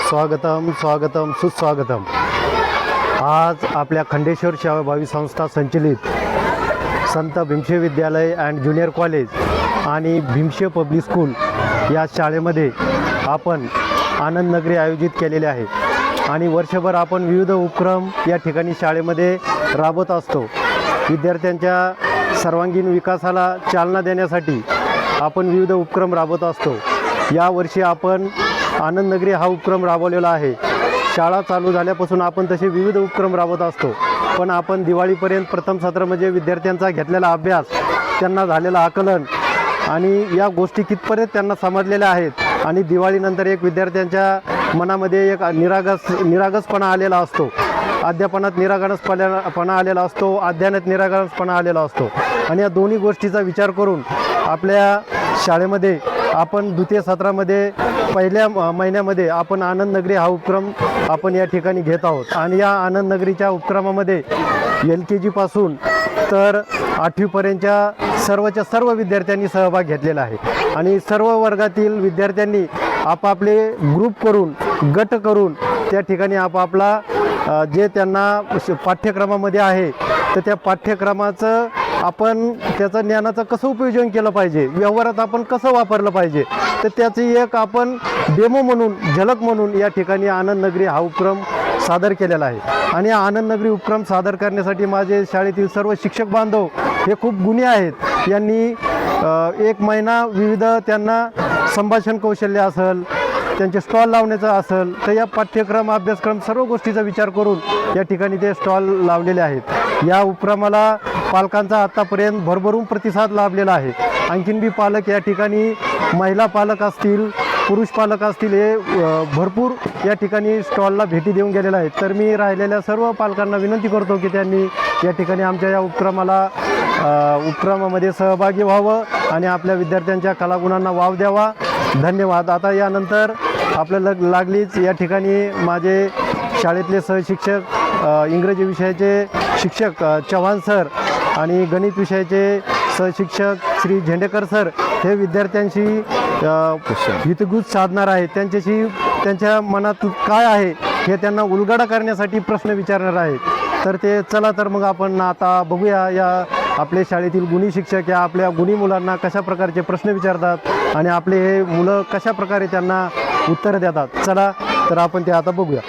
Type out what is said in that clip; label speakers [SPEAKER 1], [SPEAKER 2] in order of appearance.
[SPEAKER 1] स्वागतम स्वागतम सुस्वागतम। आज आपल्या खंडेश्वर सेवाभावी संस्था संचलित संत भीमशे विद्यालय अँड ज्युनियर कॉलेज आणि भीमशे पब्लिक स्कूल या शाळेमध्ये आपण आनंद नगरी आयोजित केलेले आहे आणि वर्षभर आपण विविध उपक्रम या ठिकाणी शाळेमध्ये राबवत असतो। विद्यार्थ्यांच्या सर्वांगीण विकासाला चालना देण्यासाठी आपण विविध उपक्रम राबवत असतो। यावर्षी आपण आनंद नगरी हा उपक्रम राबवलेला आहे। शाळा चालू झाल्यापासून आपण तसे विविध उपक्रम राबवत असतो, पण आपण दिवाळीपर्यंत प्रथम सत्र म्हणजे विद्यार्थ्यांचा घेतलेला अभ्यास, त्यांना झालेलं आकलन आणि या गोष्टी कितपर्यंत त्यांना समजलेल्या आहेत आणि दिवाळीनंतर एक विद्यार्थ्यांच्या मनामध्ये एक निरागसपणा आलेला असतो, अध्यापनात निरागसपणा आलेला असतो, अध्ययनात निरागसपणा आलेला असतो आणि या दोन्ही गोष्टीचा विचार करून आपल्या शाळेमध्ये आपण द्वितीय सत्रामध्ये पहिल्या महिन्यामध्ये आपण आनंद नगरी हा उपक्रम आपण या ठिकाणी घेत आहोत आणि या आनंद नगरीच्या उपक्रमामध्ये LKG पासून तर 8वीपर्यंतच्या सर्व विद्यार्थ्यांनी सहभाग घेतलेला आहे आणि सर्व वर्गातील विद्यार्थ्यांनी आपापले ग्रुप करून गट करून त्या ठिकाणी आपापला जे त्यांना पाठ्यक्रमामध्ये आहे तर त्या पाठ्यक्रमाचं आपण त्याचं ज्ञानाचं कसं उपयोजन केलं पाहिजे, व्यवहारात आपण कसं वापरलं पाहिजे, तर त्याची एक आपण डेमो म्हणून झलक म्हणून या ठिकाणी आनंद नगरी हा उपक्रम सादर केलेला आहे। आणि आनंद नगरी उपक्रम सादर करण्यासाठी माझे शाळेतील सर्व शिक्षक बांधव हे खूप गुणी आहेत। यांनी एक महिना विविध त्यांना संभाषण कौशल्य असेल, त्यांचे स्टॉल लावण्याचं असेल, तर या पाठ्यक्रम अभ्यासक्रम सर्व गोष्टीचा विचार करून या ठिकाणी ते स्टॉल लावलेले आहेत। या उपक्रमाला पालकांचा आत्तापर्यंत भरभरून प्रतिसाद लाभलेला आहे। आणखीन बी पालक या ठिकाणी महिला पालक असतील, पुरुष पालक असतील, हे भरपूर या ठिकाणी स्टॉलला भेटी देऊन गेलेले आहेत। तर मी राहिलेल्या सर्व पालकांना विनंती करतो की त्यांनी या ठिकाणी आमच्या या उपक्रमामध्ये सहभागी व्हावं आणि आपल्या विद्यार्थ्यांच्या कलागुणांना वाव द्यावा। धन्यवाद। आता यानंतर आपल्याला लागलीच या ठिकाणी माझे शाळेतले सहशिक्षक, इंग्रजी विषयाचे शिक्षक चव्हाण सर आणि गणित विषयाचे सहशिक्षक श्री झेंडेकर सर हे विद्यार्थ्यांशी हितगुज साधणार आहेत। त्यांच्याशी त्यांच्या मनात काय आहे हे त्यांना उलगडा करण्यासाठी प्रश्न विचारणार आहेत। तर ते चला तर मग आपण आता बघूया या आपल्या शाळेतील गुणी शिक्षक या आपल्या गुणी मुलांना कशा प्रकारचे प्रश्न विचारतात आणि आपले हे मुलं कशा प्रकारे त्यांना उत्तर देतात। चला तर आपण ते आता बघूया।